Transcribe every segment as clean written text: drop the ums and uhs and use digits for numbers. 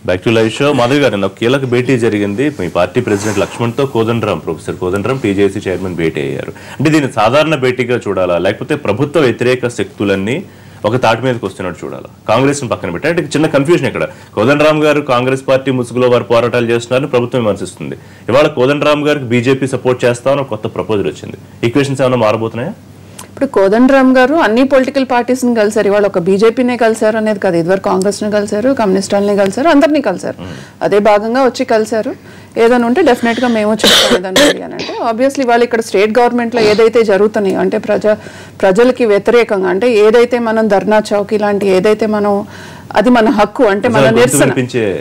Back to live show. Madhavi గారు, నాకు కీలక భేటీ జరిగింది. మీ పార్టీ ప్రెసిడెంట్ లక్ష్మణ్తో ప్రొఫెసర్ కోదండరాం టీజేసీ చైర్మన్ భేటీ అయ్యారు. అంటే దీన్ని సాధారణ భేటీగా చూడాలా, లేకపోతే ప్రభుత్వ వ్యతిరేక శక్తులన్నీ ఒక తాటి మీదకి వస్తున్నట్టు చూడాలా? కాంగ్రెస్ ని పక్కన పెట్టి అంటే చిన్న కన్ఫ్యూజన్ ఇక్కడ. కోదండరాం గారు కాంగ్రెస్ పార్టీ ముసుగులో వారు పోరాటాలు చేస్తున్నారని ప్రభుత్వం విమర్శిస్తుంది. ఇవాళ కోదండరాం గారికి బీజేపీ సపోర్ట్ చేస్తామని కొత్త ప్రపోజల్ వచ్చింది. ఈక్వేషన్స్ ఏమైనా మారబోతున్నాయా? ఇప్పుడు కోదండరాం గారు అన్ని పొలిటికల్ పార్టీస్ని కలిసారు. ఇవాళ ఒక బీజేపీనే కలిసారు అనేది కాదు, ఇదివరకు కాంగ్రెస్ని కలిసారు, కమ్యూనిస్టులని కలిసారు, అందరినీ కలిసారు. అదే భాగంగా వచ్చి కలిసారు. ఏదైనా ఉంటే డెఫినెట్గా మేము చెప్తాం ఏదన్నా అని అంటే ఆబ్వియస్లీ వాళ్ళు ఇక్కడ స్టేట్ గవర్నమెంట్లో ఏదైతే జరుగుతున్నాయో అంటే ప్రజలకి వ్యతిరేకంగా అంటే ఏదైతే మనం ధర్నా చౌక్ ఇలాంటి ఏదైతే మనం అది మన హక్కు అంటే మన నిరసన,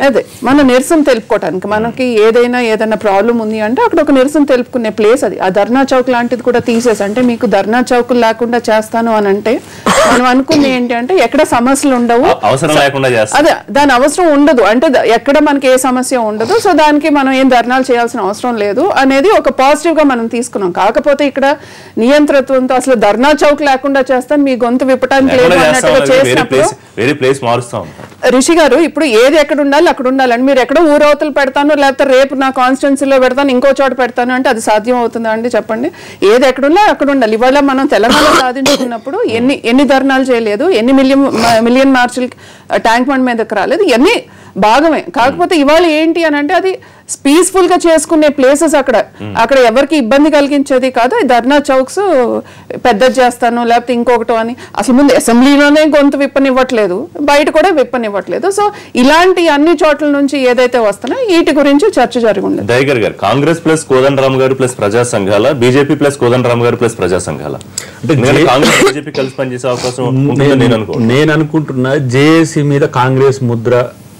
అదే మన నిరసన తెలుపుకోవటానికి మనకి ఏదైనా ప్రాబ్లం ఉంది అంటే అక్కడ ఒక నిరసన తెలుపుకునే ప్లేస్ అది. ఆ ధర్నా చౌక్ లాంటిది కూడా తీసేసి అంటే మీకు ధర్నా చౌక్ లేకుండా చేస్తాను అని అంటే మనం అనుకుంది ఏంటి అంటే ఎక్కడ సమస్యలు ఉండవు, అదే దాని అవసరం ఉండదు అంటే ఎక్కడ మనకి ఏ సమస్య ఉండదు, సో దానికి మనం ఏం ధర్నాలు చేయాల్సిన అవసరం లేదు అనేది ఒక పాజిటివ్ గా మనం తీసుకున్నాం. కాకపోతే ఇక్కడ నియంత్రణతో అసలు ధర్నా చౌక్ లేకుండా చేస్తాను మీ గొంతు విప్పటానికి లేదు అన్నట్టుగా చేసినప్పుడు రిషి గారు ఇప్పుడు ఏది ఎక్కడ ఉండాలి అక్కడ ఉండాలని మీరు ఎక్కడో ఊరవతలు పెడతాను లేకపోతే రేపు నా కాన్స్టిట్యున్సీలో పెడతాను ఇంకో చోట పెడతాను అంటే అది సాధ్యం అవుతుందా అండి? చెప్పండి. ఏది ఎక్కడ ఉండాలి అక్కడ ఉండాలి. ఇవాళ మనం తెలంగాణ సాధించుకున్నప్పుడు ఎన్ని ధర్నాలు చేయలేదు, ఎన్ని మిలియన్ మార్చులు ట్యాంక్ బండ్ మీదకి రాలేదు, ఇవన్నీ భాగమే. కాకపోతే ఇవాళ ఏంటి అని అంటే అది పీస్ఫుల్ గా చేసుకునే ప్లేసెస్ అక్కడ ఎవరికి ఇబ్బంది కలిగించేది కాదు. ధర్నా చౌక్స్ పెద్దది చేస్తాను లేకపోతే ఇంకొకటి అని అసలు ముందు అసెంబ్లీలోనే గొంతు విప్పనివ్వట్లేదు, బయట కూడా విప్పనివ్వట్లేదు. సో ఇలాంటి అన్ని చోట్ల నుంచి ఏదైతే వస్తున్నాయో వీటి గురించి చర్చ జరిగి ఉండదు. దయగర్ గారు, కాంగ్రెస్ ప్లస్ కోదండరాం గారు ప్లస్ ప్రజా సంఘాల, బీజేపీ ప్లస్ కోదండరాం గారు ప్లస్ ప్రజా సంఘాల అంటే కాంగ్రెస్ బీజేపీ కలిసి పనిచేసే అవకాశం నేను అనుకుంటున్నా. జేఏసీ మీద కాంగ్రెస్ ముద్ర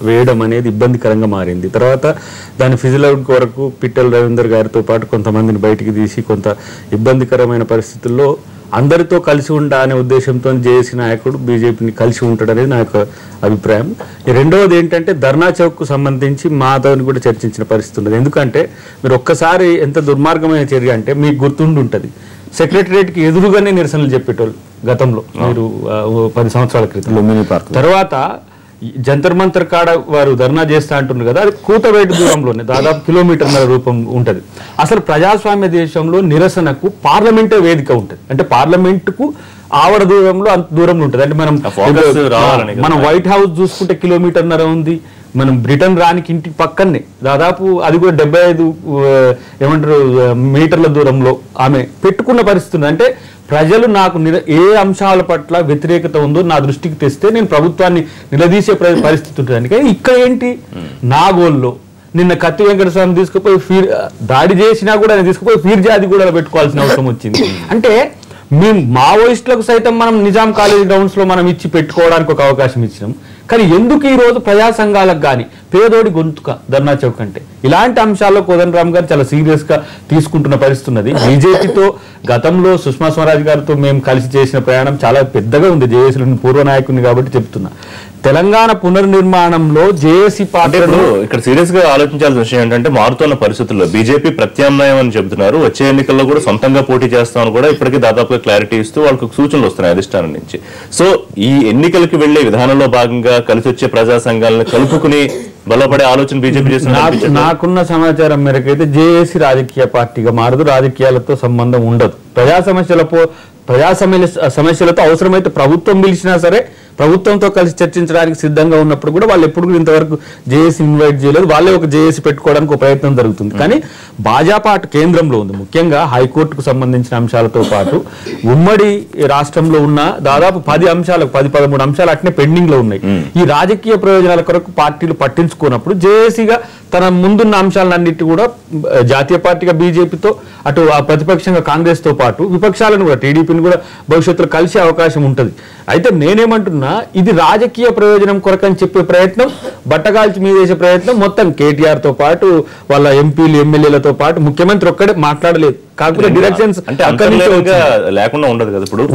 వేయడం అనేది ఇబ్బందికరంగా మారింది. తర్వాత దాని ఫిజిల్ అవుట్ వరకు పిట్టల రవీందర్ గారితో పాటు కొంతమందిని బయటికి తీసి కొంత ఇబ్బందికరమైన పరిస్థితుల్లో అందరితో కలిసి ఉండా అనే ఉద్దేశంతో జేఏసీ నాయకుడు బీజేపీని కలిసి ఉంటాడనేది నా యొక్క అభిప్రాయం. రెండవది ఏంటంటే ధర్నా చౌక్కు సంబంధించి మాధవ్ని కూడా చర్చించిన పరిస్థితి ఉన్నది. ఎందుకంటే మీరు ఒక్కసారి ఎంత దుర్మార్గమైన చర్య అంటే మీకు గుర్తుండి ఉంటుంది, సెక్రటరియట్కి ఎదురుగానే నిరసనలు చెప్పేటోళ్ళు గతంలో మీరు 10 సంవత్సరాల క్రితం. తర్వాత జంతర్ మంతర్ కాడ వారు ధర్నా చేస్తా అంటున్నారు కదా, అది కూతవేటు దూరంలోనే దాదాపు కిలోమీటర్ల రూపం ఉంటుంది. అసలు ప్రజాస్వామ్య దేశంలో నిరసనకు పార్లమెంటే వేదిక ఉంటుంది. అంటే పార్లమెంటుకు ఆవడ దూరంలో అంత దూరంలో ఉంటుంది. అంటే మనం వైట్ హౌస్ చూసుకుంటే కిలోమీటర్న్నర ఉంది, మనం బ్రిటన్ రానికి ఇంటి పక్కనే దాదాపు అది కూడా 75 మీటర్ల దూరంలో ఆమె పెట్టుకున్న పరిస్థితి ఉంది. అంటే ప్రజలు నాకు ఏ అంశాల పట్ల వ్యతిరేకత ఉందో నా దృష్టికి తెస్తే నేను ప్రభుత్వాన్ని నిలదీసే పరిస్థితి ఉంటుంది. కానీ ఇక్కడ ఏంటి, నాగోల్లో నిన్న కత్తి వెంకటస్వామి తీసుకుపోయి దాడి చేసినా కూడా తీసుకుపోయి ఫీర్జాది కూడా పెట్టుకోవాల్సిన అవసరం వచ్చింది. అంటే మేము మావోయిస్టులకు సైతం మనం నిజాం కాలేజ్ గ్రౌండ్స్ లో మనం ఇచ్చి పెట్టుకోవడానికి ఒక అవకాశం ఇచ్చినాం. కానీ ఎందుకు ఈ రోజు ప్రజా సంఘాలకు కానీ పేదోడి గొంతుక ధర్నా చౌక్ అంటే ఇలాంటి అంశాల్లో కోదండరాం గారు చాలా సీరియస్ గా తీసుకుంటున్న పరిస్థితి ఉన్నది. బీజేపీతో గతంలో సుష్మా స్వరాజ్ గారితో మేము కలిసి చేసిన ప్రయాణం చాలా పెద్దగా ఉంది. జేఏసీ పూర్వ నాయకుడిని కాబట్టి చెప్తున్నా. తెలంగాణ పునర్నిర్మాణంలో జేఏసీ పార్టీలు ఇక్కడ సీరియస్ గా ఆలోచించాల్సిన విషయం ఏంటంటే మారుతున్న పరిస్థితుల్లో బీజేపీ ప్రత్యామ్నాయం అని చెబుతున్నారు. వచ్చే ఎన్నికల్లో కూడా సొంతంగా పోటీ చేస్తామని కూడా ఇప్పటికీ దాదాపుగా క్లారిటీ ఇస్తూ వాళ్ళకు సూచనలు వస్తున్నాయి అధిష్టానం నుంచి. సో ఈ ఎన్నికలకు వెళ్లే విధానంలో భాగంగా కలిసి వచ్చే ప్రజా సంఘాలను కలుపుకుని బలపడే ఆలోచన బీజేపీ చేస్తున్నారు. నాకున్న సమాచారం మేరకైతే జేఏసీ రాజకీయ పార్టీగా మారదు, రాజకీయాలతో సంబంధం ఉండదు. ప్రజా సమస్యలతో అవసరమైతే ప్రభుత్వం పిలిచినా సరే ప్రభుత్వంతో కలిసి చర్చించడానికి సిద్ధంగా ఉన్నప్పుడు కూడా వాళ్ళు ఎప్పుడు ఇంతవరకు జేఏసీ ఇన్వైట్ చేయలేదు. వాళ్ళే ఒక జేఏసీ పెట్టుకోవడానికి ఒక ప్రయత్నం జరుగుతుంది. కానీ భాజపా కేంద్రంలో ఉంది, ముఖ్యంగా హైకోర్టుకు సంబంధించిన అంశాలతో పాటు ఉమ్మడి రాష్ట్రంలో ఉన్న దాదాపు 10-13 అంశాలు అట్నే పెండింగ్ లో ఉన్నాయి. ఈ రాజకీయ ప్రయోజనాల కొరకు పార్టీలు పట్టించుకున్నప్పుడు జేఏసీగా తన ముందున్న అంశాలన్నిటి కూడా జాతీయ పార్టీగా బీజేపీతో అటు ప్రతిపక్షంగా కాంగ్రెస్ తో పాటు విపక్షాలను కూడా టీడీపీని కూడా భవిష్యత్తులో కలిసే అవకాశం ఉంటుంది. అయితే నేనేమంటున్నా, ఇది రాజకీయ ప్రయోజనం కొరకని చెప్పే ప్రయత్నం, బట్టగాల్చి మీదేసే ప్రయత్నం మొత్తం కేటీఆర్ తో పాటు వాళ్ళ ఎంపీలు ఎమ్మెల్యేలతో పాటు ముఖ్యమంత్రి ఒక్కడే మాట్లాడలేదు. కాకపోతే డైరెక్షన్స్ లేకుండా ఉండదు కదా. ఇప్పుడు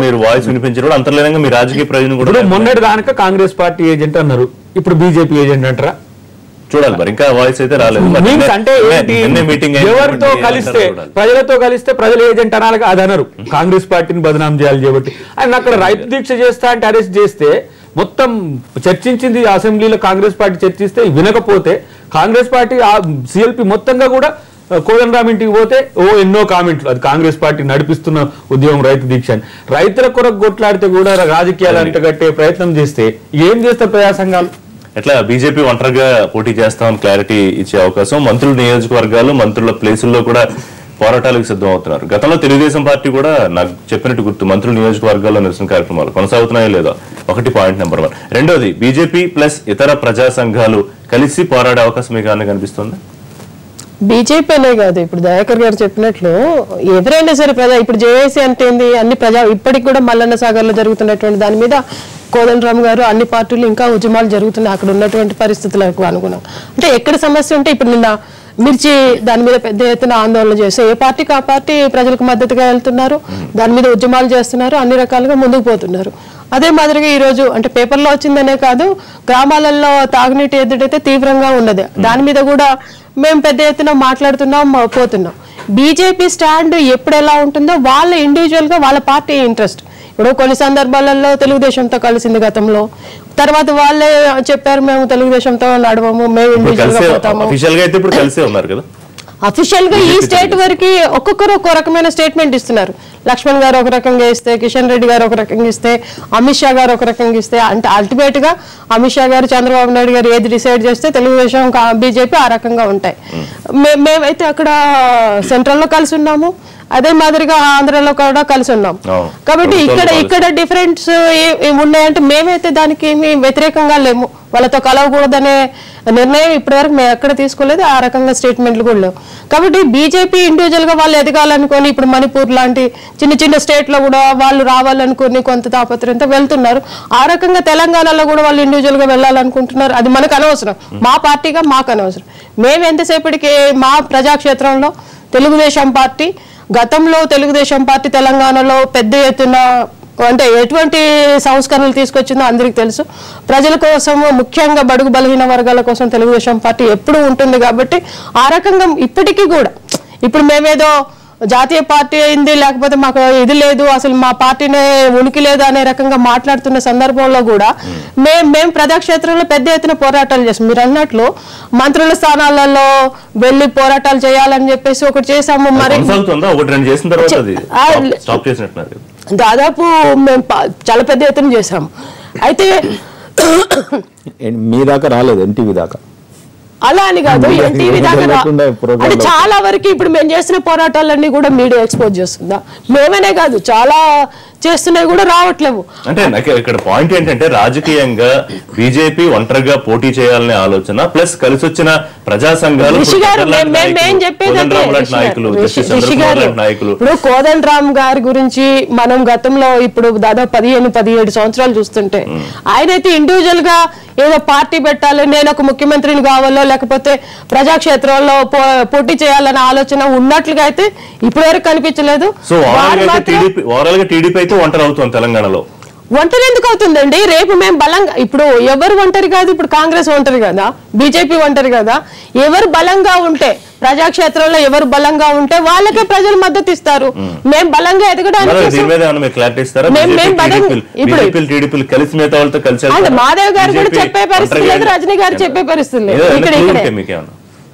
మీరు వాయిస్ వినిపించారు అంతర్లీనంగా మీ రాజకీయ ప్రయోజనం కూడా. మొన్నటి దానిక కాంగ్రెస్ పార్టీ ఏజెంట్ అన్నారు, ఇప్పుడు బీజేపీ ఏజెంట్ అంటారా? చూడాలి మరి, ఇంకా వాయిస్ అయితే రాలేదు. అంటే ఎవరితో కలిస్తే ప్రజలతో కలిస్తే ప్రజలు ఏజెంట్ అనాలి అది అనరు. కాంగ్రెస్ పార్టీని బదనాం చేయాలి కాబట్టి ఆయన అక్కడ రైతు దీక్ష చేస్తా అంటే అరెస్ట్ చేస్తే మొత్తం చర్చించింది అసెంబ్లీలో కాంగ్రెస్ పార్టీ చర్చిస్తే వినకపోతే కాంగ్రెస్ పార్టీ సిఎల్పి మొత్తంగా కూడా కోదండరామ్ ఇంటికి పోతే ఎన్నో కామెంట్లు, అది కాంగ్రెస్ పార్టీ నడిపిస్తున్న ఉద్యమం రైతు దీక్ష అని. రైతుల కొరకు కొట్లాడితే కూడా రాజకీయాలు అంటగట్టే ప్రయత్నం చేస్తే ఏం చేస్తారు ప్రజా సంఘాలు? ఎట్లా బీజేపీ ఒంటరిగా పోటీ చేస్తామని క్లారిటీ ఇచ్చే అవకాశం, మంత్రుల నియోజకవర్గాలు మంత్రుల ప్లేసుల్లో కూడా పోరాటాలకు సిద్ధం అవుతున్నారు. గతంలో తెలుగుదేశం పార్టీ కూడా నాకు చెప్పినట్టు గుర్తు, మంత్రుల నియోజకవర్గాల్లో నిరసన కార్యక్రమాలు కొనసాగుతున్నాయో లేదో, ఒకటి పాయింట్ నెంబర్ 1. రెండోది, బీజేపీ ప్లస్ ఇతర ప్రజా సంఘాలు కలిసి పోరాడే అవకాశం మీకు ఏమైనా కనిపిస్తుంది? బీజేపీ అనే కాదు, ఇప్పుడు దయాకర్ గారు చెప్పినట్లు ఎవరైనా సరే ఇప్పుడు జేఏసీ అంటే ఏంది, అన్ని ఇప్పటికి కూడా మల్లన్న సాగర్ లో జరుగుతున్నటువంటి దాని మీద కోదండరామ్ గారు అన్ని పార్టీలు ఇంకా ఉద్యమాలు జరుగుతున్నాయి అక్కడ ఉన్నటువంటి పరిస్థితులకు అనుగుణంగా. అంటే ఎక్కడ సమస్య ఉంటే ఇప్పుడు నిన్న మిర్చి దాని మీద పెద్ద ఎత్తున ఆందోళన చేస్తే ఏ పార్టీకి ఆ పార్టీ ప్రజలకు మద్దతుగా వెళ్తున్నారు, దాని మీద ఉద్యమాలు చేస్తున్నారు, అన్ని రకాలుగా ముందుకు పోతున్నారు. అదే మాదిరిగా ఈ రోజు అంటే పేపర్లో వచ్చిందనే కాదు, గ్రామాలలో తాగునీటి ఎదుటైతే తీవ్రంగా ఉన్నది, దాని మీద కూడా మేము పెద్ద ఎత్తున మాట్లాడుతున్నాం పోతున్నాం. బీజేపీ స్టాండ్ ఎప్పుడు ఎలా ఉంటుందో వాళ్ళ ఇండివిజువల్ గా వాళ్ళ పార్టీ ఇంట్రెస్ట్. ఇప్పుడు కొన్ని సందర్భాలలో తెలుగుదేశంతో కలిసింది గతంలో, తర్వాత వాళ్ళే చెప్పారు మేము తెలుగుదేశంతో నడవము, మేము ఇండివిజువల్ గా పోతాము. అఫీషియల్ గా ఈ స్టేట్ వరకు ఒక్కొక్కరు ఒక్కో రకమైన స్టేట్మెంట్ ఇస్తున్నారు. లక్ష్మణ్ గారు ఒక రకంగా ఇస్తే, కిషన్ రెడ్డి గారు ఒక రకంగా ఇస్తే, అమిత్ షా గారు ఒక రకంగా ఇస్తే, అంటే అల్టిమేట్ గా అమిత్ షా గారు చంద్రబాబు నాయుడు గారు ఏది డిసైడ్ చేస్తే తెలుగుదేశం బీజేపీ ఆ రకంగా ఉంటాయి. మేమైతే అక్కడ సెంట్రల్ లో కలిసి ఉన్నాము, అదే మాదిరిగా ఆంధ్రలో కూడా కలిసి ఉన్నాం. కాబట్టి ఇక్కడ డిఫరెన్స్ ఉన్నాయంటే మేమైతే దానికి ఏమి వ్యతిరేకంగా లేము, వాళ్ళతో కలవకూడదనే నిర్ణయం ఇప్పటివరకు మేము ఎక్కడ తీసుకోలేదు, ఆ రకంగా స్టేట్మెంట్లు కూడా లేవు. కాబట్టి బీజేపీ ఇండివిజువల్ గా వాళ్ళు ఎదగాలనుకొని ఇప్పుడు మణిపూర్ లాంటి చిన్న చిన్న స్టేట్ లో కూడా వాళ్ళు రావాలనుకుని కొంత తాపత్రయంతో వెళ్తున్నారు. ఆ రకంగా తెలంగాణలో కూడా వాళ్ళు ఇండివిజువల్ గా వెళ్ళాలనుకుంటున్నారు. అది మనకు అనవసరం, మా పార్టీగా మాకు అనవసరం. మేము ఎంతసేపటికి మా ప్రజాక్షేత్రంలో తెలుగుదేశం పార్టీ, గతంలో తెలుగుదేశం పార్టీ తెలంగాణలో పెద్ద ఎత్తున అంటే ఎటువంటి సంస్కరణలు తీసుకొచ్చిందో అందరికి తెలుసు. ప్రజల కోసం, ముఖ్యంగా బడుగు బలహీన వర్గాల కోసం తెలుగుదేశం పార్టీ ఎప్పుడూ ఉంటుంది. కాబట్టి ఆ రకంగా ఇప్పటికీ కూడా ఇప్పుడు మేమేదో జాతీయ పార్టీ అయింది లేకపోతే మాకు ఇది లేదు, అసలు మా పార్టీనే ఉనికి లేదు అనే రకంగా మాట్లాడుతున్న సందర్భంలో కూడా మేము ప్రజాక్షేత్రంలో పెద్ద ఎత్తున పోరాటాలు చేస్తాం. మీరు అన్నట్లు మంత్రుల స్థానాలలో వెళ్ళి పోరాటాలు చేయాలని చెప్పేసి ఒకటి చేసాము. మరి దాదాపు మేము చాలా పెద్ద ఎత్తున చేసాము. అయితే మీ దాకా రాలేదు, ఎన్టీవీ దాకా అలా అని కాదు, ఎన్టీవీ దాకా అంటే చాలా వరకు ఇప్పుడు మేము చేసిన పోరాటాలన్నీ కూడా మీడియా ఎక్స్పోజ్ చేస్తుందా, మేమనే కాదు చాలా చేస్తున్నాయి కూడా రావట్లేవు. అంటే ఇక్కడ పాయింట్ ఏంటంటే రాజకీయంగా బీజేపీ ఒంటరిగా పోటీ చేయాలనే ఆలోచన ప్లస్ కలిసి వచ్చిన ప్రజా సంఘాలు, ఇప్పుడు కోదండరామ్ గారి గురించి మనం గతంలో ఇప్పుడు దాదాపు 15-17 సంవత్సరాలు చూస్తుంటే ఆయనైతే ఇండివిజువల్ గా ఏదో పార్టీ పెట్టాలి, నేను ఒక ముఖ్యమంత్రిని కావాలో లేకపోతే ప్రజాక్షేత్రంలో పోటీ చేయాలనే ఆలోచన ఉన్నట్లుగా అయితే ఇప్పటి వరకు కనిపించలేదు. ఒంటరి అవుతుంది తెలంగాణలో. ఒంటరి ఎందుకు అవుతుందండి? రేపు మేము బలంగా, ఇప్పుడు ఎవరు ఒంటరి కాదు, ఇప్పుడు కాంగ్రెస్ ఒంటరి కదా, బీజేపీ ఒంటరి కదా. ఎవరు బలంగా ఉంటే ప్రజాక్షేత్రంలో ఎవరు బలంగా ఉంటే వాళ్ళకే ప్రజలు మద్దతు ఇస్తారు. మేము బలంగా ఎదగడానికి మాధవ్ గారు కూడా చెప్పే పరిస్థితి లేదు, రజనీ గారు చెప్పే పరిస్థితి లేదు.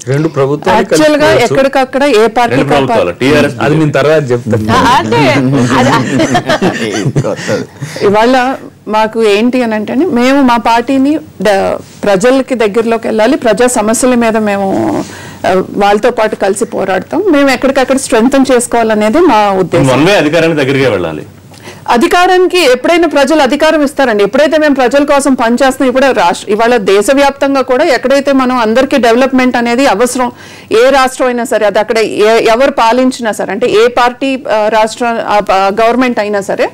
రెండు ప్రభుత్వాలు యాక్చువల్ గా ఎక్కడికక్కడ ఏ పార్టీ అది నేను తర్వాత చెప్తాను. ఇవాళ మాకు ఏంటి అని అంటే మేము మా పార్టీని ప్రజలకి దగ్గరలోకి వెళ్ళాలి, ప్రజా సమస్యల మీద మేము వాళ్ళతో పాటు కలిసి పోరాడతాం, మేము ఎక్కడికక్కడ స్ట్రెంగ్తన్ చేసుకోవాలనేది మా ఉద్దేశం. అధికారానికి దగ్గరగా వెళ్ళాలి. అధికారానికి ఎప్పుడైనా ప్రజలు అధికారం ఇస్తారండి. ఎప్పుడైతే మేము ప్రజల కోసం పనిచేస్తున్నాం, ఇప్పుడు ఇవాళ దేశవ్యాప్తంగా కూడా ఎక్కడైతే మనం అందరికీ డెవలప్మెంట్ అనేది అవసరం, ఏ రాష్ట్రం అయినా సరే, అది అక్కడ ఎవరు పాలించినా సరే, అంటే ఏ పార్టీ రాష్ట్ర గవర్నమెంట్ అయినా సరే,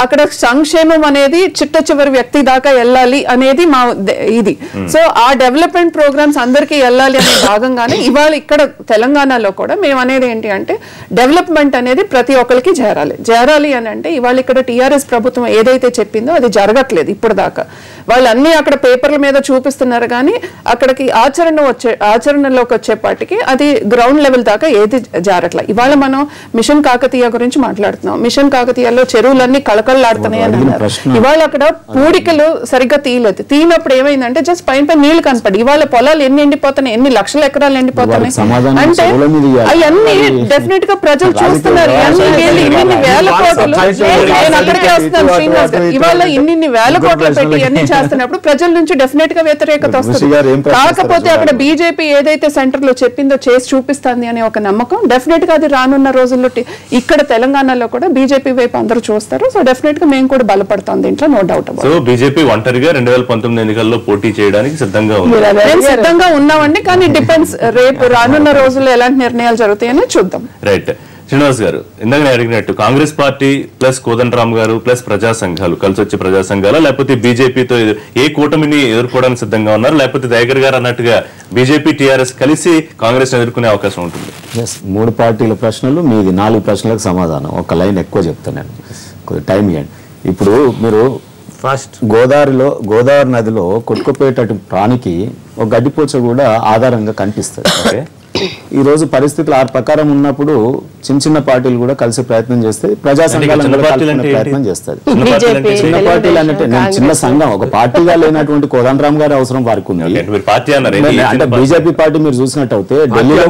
అక్కడ సంక్షేమం అనేది చిట్ట చివరి వ్యక్తి దాకా వెళ్ళాలి అనేది మా ఇది. సో ఆ డెవలప్మెంట్ ప్రోగ్రామ్స్ అందరికీ వెళ్ళాలి అనే భాగంగానే ఇవాళ ఇక్కడ తెలంగాణలో కూడా మేము అనేది ఏంటి అంటే డెవలప్మెంట్ అనేది ప్రతి ఒక్కరికి చేరాలి అని అంటే ఇవాళ ఇక్కడ టీఆర్ఎస్ ప్రభుత్వం ఏదైతే చెప్పిందో అది జరగట్లేదు ఇప్పుడు దాకా. వాళ్ళు అన్ని అక్కడ పేపర్ల మీద చూపిస్తున్నారు కానీ అక్కడికి ఆచరణలోకి వచ్చేపాటికి అది గ్రౌండ్ లెవెల్ దాకా ఏది జారట్లేదు. ఇవాళ మనం మిషన్ కాకతీయ గురించి మాట్లాడుతున్నాం. మిషన్ కాకతీయలో చెరువులన్నీ కళకళలాడుతున్నాయి అని అన్నారు. ఇవాళ అక్కడ పూడికలు సరిగ్గా తీయనప్పుడు ఏమైందంటే జస్ట్ పైన నీళ్లు కనపడి ఇవాళ పొలాలు ఎన్ని ఎండిపోతున్నాయి, ఎన్ని లక్షల ఎకరాలు ఎండిపోతున్నాయి అంటే అవన్నీ డెఫినెట్ గా ప్రజలు చూస్తున్నారు. ఇన్ని వేల కోట్లు, నేను అక్కడికే వస్తున్నాను శ్రీనివాస్ గారు, ఇవాళ ఇన్ని వేల కోట్లు పెట్టి అన్ని చేస్తున్నప్పుడు ప్రజల నుంచి డెఫినెట్ గా వ్యతిరేకత వస్తుంది. కాకపోతే అక్కడ బీజేపీ ఏదైతే సెంటర్ లో చెప్పిందో చేసి చూపిస్తుంది అనే ఒక నమ్మకం డెఫినెట్ గా అది రానున్న రోజుల్లో ఇక్కడ తెలంగాణలో కూడా బీజేపీ వైపు అందరూ చూస్తారు. సో డెఫినెట్ గా మేము కూడా బలపడతాం దీంట్లో, నో డౌట్. సో బీజేపీ ఒంటరిగా 2019 ఎన్నికల్లో పోటీ చేయడానికి సిద్ధంగా ఉంది. మేము సిద్ధంగా ఉన్నామండి, కానీ డిపెండ్స్ రేపు రానున్న రోజుల్లో ఎలాంటి నిర్ణయాలు జరుగుతాయని చూద్దాం. రైట్. శ్రీనివాస్ గారు, ఇందాక నేను అడిగినట్టు కాంగ్రెస్ పార్టీ ప్లస్ కోదండరామ్ గారు ప్లస్ ప్రజా సంఘాలు కలిసి వచ్చే ప్రజా సంఘాలు, లేకపోతే బీజేపీతో ఏ కూటమిని ఎదుర్కోవడానికి సిద్ధంగా ఉన్నారు, లేకపోతే దయాకర్ గారు అన్నట్టుగా బీజేపీ టీఆర్ఎస్ కలిసి కాంగ్రెస్ ఎదుర్కొనే అవకాశం ఉంటుంది? 3 పార్టీల ప్రశ్నలు, మీది 4 ప్రశ్నలకు సమాధానం. ఒక లైన్ ఎక్కువ చెప్తున్నాను, కొద్దిగా టైం ఇవ్వండి. ఇప్పుడు మీరు ఫస్ట్ గోదావరి నదిలో కొట్టుకుపోయేట ప్రాణికి ఒక గడ్డిపోచ కూడా ఆధారంగా కనిపిస్తుంది. ఈ రోజు పరిస్థితులు ఆ ప్రకారం ఉన్నప్పుడు చిన్న పార్టీలు కూడా కలిసి ప్రయత్నం చేస్తే ప్రజా సంఘాలను ప్రయత్నం చేస్తుంది. చిన్న పార్టీలు అంటే నేను చిన్న సంఘం, ఒక పార్టీగా లేనటువంటి కోదండరామ్ గారి అవసరం వారికి ఉంది. అంటే బీజేపీ పార్టీ మీరు చూసినట్టయితే ఢిల్లీలో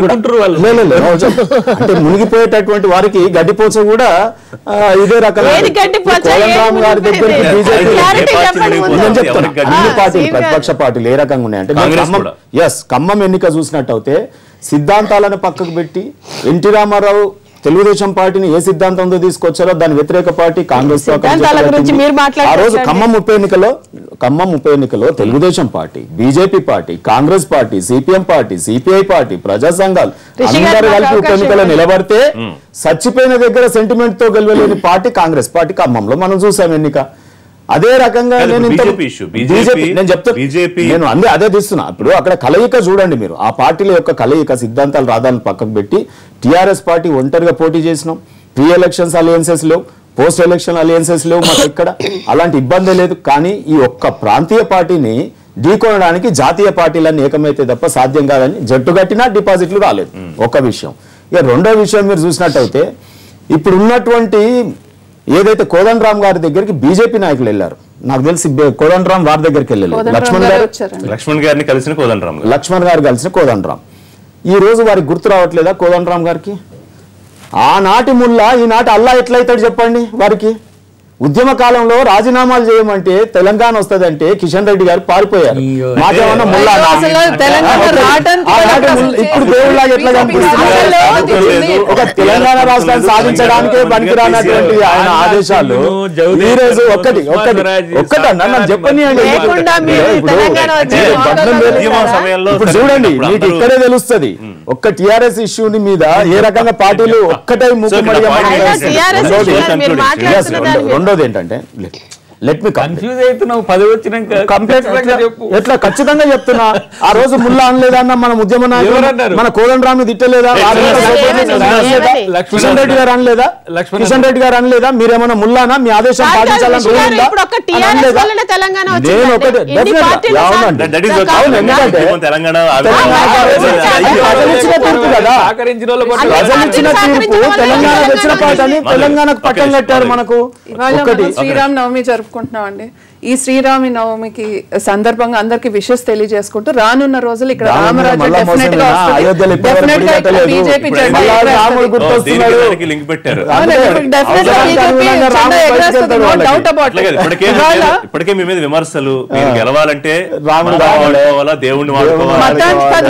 అంటే మునిగిపోయేటటువంటి వారికి గడ్డిపోచ కూడా ఇదే రకమైన కోదండరామ్ గారి దగ్గరికి బీజేపీ నేను చెప్తాను అన్ని పార్టీలు ప్రతిపక్ష పార్టీలు ఏ రకంగా ఉన్నాయంటే ఖమ్మం ఎన్నిక చూసినట్టయితే సిద్ధాంతాలను పక్కకు పెట్టి ఎన్టీ రామారావు తెలుగుదేశం పార్టీని ఏ సిద్ధాంతంతో తీసుకొచ్చారో దాని వ్యతిరేక పార్టీ కాంగ్రెస్. ఆ రోజు ఖమ్మం ఉప ఎన్నికలో Telugu Desam party, BJP party, Congress party, CPM party, CPI party, ప్రజా సంఘాలు అందరూ కలిపి ఉప ఎన్నికలో నిలబడితే చచ్చిపోయిన దగ్గర సెంటిమెంట్ తో గెలవలేని పార్టీ కాంగ్రెస్ పార్టీ ఖమ్మంలో మనం చూసాం ఎన్నిక. అదే రకంగా నేను అదే తీస్తున్నా. ఇప్పుడు అక్కడ కలయిక చూడండి మీరు, ఆ పార్టీల యొక్క కలయిక సిద్ధాంతాలు రాధాలను పక్కకు పెట్టి టీఆర్ఎస్ పార్టీ ఒంటరిగా పోటీ చేసినాం. ప్రీ ఎలక్షన్స్ అలయన్సెస్ లేవు, పోస్ట్ ఎలక్షన్ అలయన్సెస్ లేవు, మాకు ఇక్కడ అలాంటి ఇబ్బంది లేదు. కానీ ఈ ఒక్క ప్రాంతీయ పార్టీని ఢీకొనడానికి జాతీయ పార్టీలన్నీ ఏకమైతే తప్ప సాధ్యం కాదని జట్టు కట్టినా డిపాజిట్లు రాలేదు, ఒక విషయం. ఇక రెండో విషయం మీరు చూసినట్టయితే ఇప్పుడు ఉన్నటువంటి ఏదైతే కోదండరామ్ గారి దగ్గరికి బీజేపీ నాయకులు వెళ్ళారు, నాకు తెలిసి కోదండరామ్ వారి దగ్గరికి వెళ్ళలేదు, లక్ష్మణ్ గారు కలిసిన కోదండరామ్. ఈ రోజు వారికి గుర్తు రావట్లేదా కోదండరామ్ గారికి? ఆనాటి ముల్లా ఈనాటి అల్లా ఎట్లయితాడు చెప్పండి వారికి? ఉద్యమ కాలంలో రాజీనామాలు చేయమంటే తెలంగాణ వస్తుందంటే కిషన్ రెడ్డి గారు పారిపోయారు. మాకేమన్నా ముల్లా ఇప్పుడు దేవుళ్ళగా ఎట్లా కనిపిస్తుంది? ఒక తెలంగాణ రాష్ట్రాన్ని సాధించడానికే పనికిరానటువంటి ఆయన ఆదేశాలు ఈ రోజు ఒక్కటన్నా నాకు చెప్పని ఇప్పుడు చూడండి, మీకు ఇక్కడే తెలుస్తుంది. ఒక్క టిఆర్ఎస్ ఇష్యూని మీద ఏ రకంగా పార్టీలు ఒక్కటే మూకుమ్మడిగా. రెండోది ఏంటంటే లెట్ మీ కన్ఫ్యూజ్ అవుతున్నావు, పదవి వచ్చినాక కంప్లీట్ ఎట్లా ఖచ్చితంగా చెప్తున్నా. ఆ రోజు ముల్లా అనలేదన్న మన ఉద్యమ నాయకుడు, మన కోదండరామ్ తిట్టలేదా, కిషన్ రెడ్డి గారు అనలేదా, మీరేమన్నా ముల్లానా, మీ ఆదేశం పాటించాలని నేను ఒకటే తీర్పు కదా, ప్రజలిచ్చిన తీర్పు తెలంగాణ తెచ్చిన పాట అని తెలంగాణకు పట్టం కట్టారు. మనకు శ్రీరామ్ నవమి జరుపుకుంటున్నాం అండి. ఈ శ్రీరామి నవమికి సందర్భంగా అందరికి విషెస్ తెలియజేసుకుంటూ రానున్న రోజులు ఇక్కడ రామరాజ్యం డెఫినెట్ గా బీజేపీ ఇప్పటికే మీ మీద విమర్శలు, గెలవాలంటే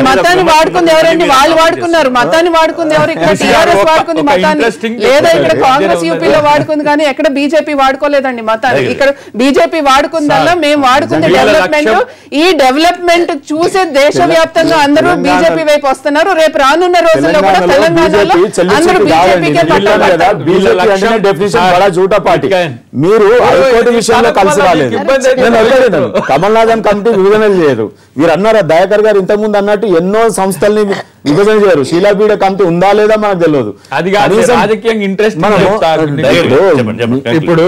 మతాన్ని వాడుకుంది ఎవరండి? వాళ్ళు వాడుకున్నారు. మతాన్ని వాడుకుంది ఎవరు? ఇక్కడ టీఆర్ఎస్ వాడుకుంది మతాన్ని, లేదా ఇక్కడ కాంగ్రెస్ యూపీలో వాడుకుంది, కానీ ఎక్కడ బీజేపీ వాడుకోలేదండి మతాన్ని. ఇక్కడ బీజేపీ వాడుకుందల్లా మేము వాడుకుంది డెవలప్మెంట్. ఈ డెవలప్మెంట్ చూసే దేశవ్యాప్తంగా అందరూ బీజేపీ వైపు వస్తున్నారు. రేపు రానున్న రోజుల్లో కూడా తెలంగాణలో అందరూ బీజేపీకే మీరు హైకోర్టు విషయంలో కలిసి రాలేదు, కమల్నాథన్ కమిటీ విభజన చేయరు. మీరు అన్నారా దయాకర్ గారు ఇంతకుముందు అన్నట్టు ఎన్నో సంస్థల్ని విభజన చేయరు. శీలాపీఠ కమిటీ ఉందా లేదా మనకు తెలియదు. ఇప్పుడు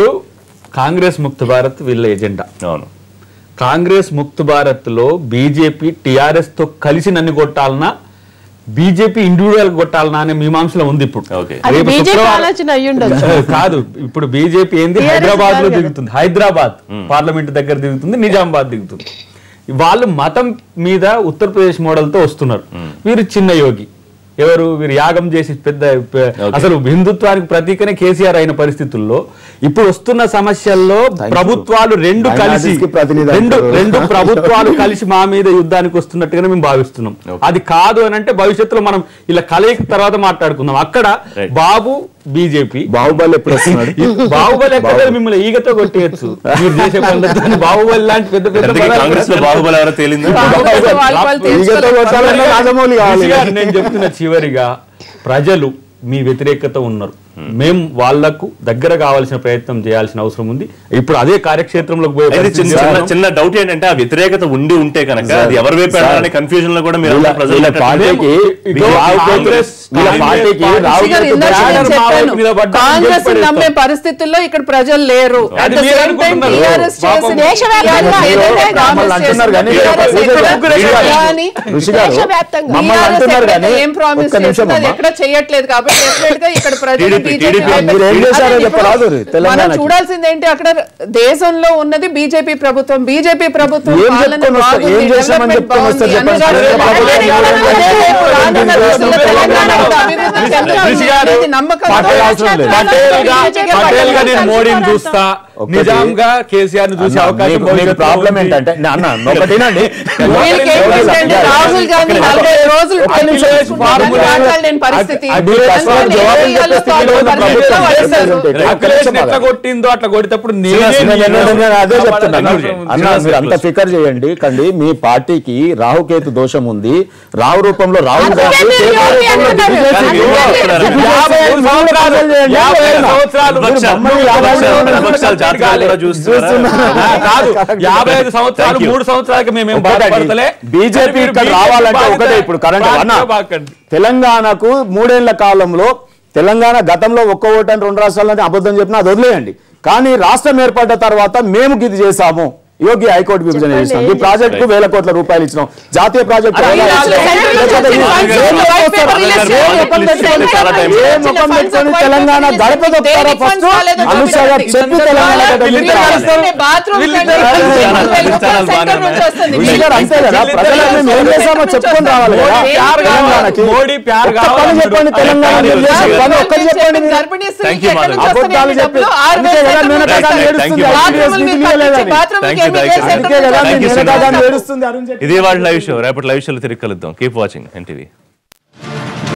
కాంగ్రెస్ ముక్త భారత్ వీళ్ళ ఎజెండా. అవును, కాంగ్రెస్ ముక్త భారత్ లో బీజేపీ టిఆర్ఎస్ తో కలిసి నన్ను కొట్టాలన్నా, బీజేపీ ఇండివిజువల్ కొట్టాలన్నా అనే మీమాంసలో ఉంది ఇప్పుడు. ఓకే. అది రేపు బీజేపీ శుక్రవారం- ఆలోచన అయ్యుండొచ్చు. కాదు, ఇప్పుడు బీజేపీ ఏంది TRS హైదరాబాద్ లో కాదు కదా. దిగుతుంది, హైదరాబాద్ పార్లమెంట్ దగ్గర దిగుతుంది, నిజామాబాద్ దిగుతుంది. వాళ్ళు మతం మీద ఉత్తరప్రదేశ్ మోడల్ తో వస్తున్నారు. వీరు చిన్న యోగి, ఎవరు వీరు యాగం చేసి అసలు హిందుత్వానికి ప్రతీకనే కేసీఆర్ అయిన పరిస్థితుల్లో ఇప్పుడు వస్తున్న సమస్యల్లో ప్రభుత్వాలు రెండు కలిసి రెండు ప్రభుత్వాలు కలిసి మా మీద యుద్ధానికి వస్తున్నట్టుగానే మేము భావిస్తున్నాం. అది కాదు అని అంటే భవిష్యత్తులో మనం ఇలా కలయిక తర్వాత మాట్లాడుకుందాం. అక్కడ బాబు బీజేపీ బాహుబలి ఎప్పుడు వస్తున్నాడు? బాహుబలి ఎక్కడ మిమ్మల్ని ఈగతో కొట్టేయచ్చు మీరు చేసే పనులు. బాహుబలి లాంటి పెద్ద పెద్ద కాంగ్రెస్ లో బాహుబలి ఎవరో తేలిందా? నేను చెప్తున్న చివరిగా ప్రజలు మీ వ్యతిరేకత ఉన్నారు, మేము వాళ్లకు దగ్గర కావాల్సిన ప్రయత్నం చేయాల్సిన అవసరం ఉంది. ఇప్పుడు అదే కార్యక్షేత్రంలోకి పోయే చిన్న డౌట్ ఏంటంటే ఆ వ్యతిరేకత ఉంటే కనుక అది ఎవరి వైపు వెళ్ళాలనే కన్ఫ్యూజన్ లో కూడా మీరు కాంగ్రెస్ నమ్మే పరిస్థితుల్లో ఇక్కడ ప్రజలు లేరు. ఏం ప్రామిస్ చేస్తుంది ఎక్కడ చేయట్లేదు కాబట్టి ఇక్కడ ప్రజలు మనం చూడాల్సింది ఏంటి, అక్కడ దేశంలో ఉన్నది బీజేపీ ప్రభుత్వం. బీజేపీ ప్రభుత్వం మోడీని చూస్తా, నిజాంగా కేసీఆర్ ని చూసే అవకాశం. ప్రాబ్లం ఏంటంటే రాహుల్ గాంధీ 40 రోజులు పరిస్థితి ఎట్లా కొట్టిందో అట్లా కొట్టేటప్పుడు అదే చెప్తున్నా అన్న, మీరు అంత ఫికర్ చేయండి కండి. మీ పార్టీకి రాహుకేతు దోషం ఉంది. రాహు రూపంలో రాహుల్ గాంధీ సంవత్సరాలు 3 సంవత్సరాలకి మేము బీజేపీ ఇక్కడ రావాలంటే ఒకటే. ఇప్పుడు కరెంట్ తెలంగాణకు 3 ఏళ్ల కాలంలో తెలంగాణ గతంలో ఒక్క ఓటు అని 2 రాష్ట్రాలని అబద్ధం చెప్పినా అది వదిలేయండి. కానీ రాష్ట్రం ఏర్పడ్డ తర్వాత మేము ఇది చేశాము, యోగి హైకోర్టు విభజన చేసినాం, ఈ ప్రాజెక్ట్ కు 1000 కోట్ల రూపాయలు ఇచ్చినాం, జాతీయ ప్రాజెక్టు తెలంగాణ గడప దొక్కుతారా ఫస్ట్ అమిత్ షా గారు చెప్పి తెలంగాణ అంతే కదా. ప్రజలకు మేము ఏం చేసామో చెప్పుకొని రావాలి కదా. చెప్పండి తెలంగాణ ఒక్కటి చెప్పండి. అబద్ధాలు చెప్పి ఇది వాళ్ళ లైవ్ షో. రేపటి లైవ్ షోలో తిరిగి కలుద్దాం. Keep watching NTV.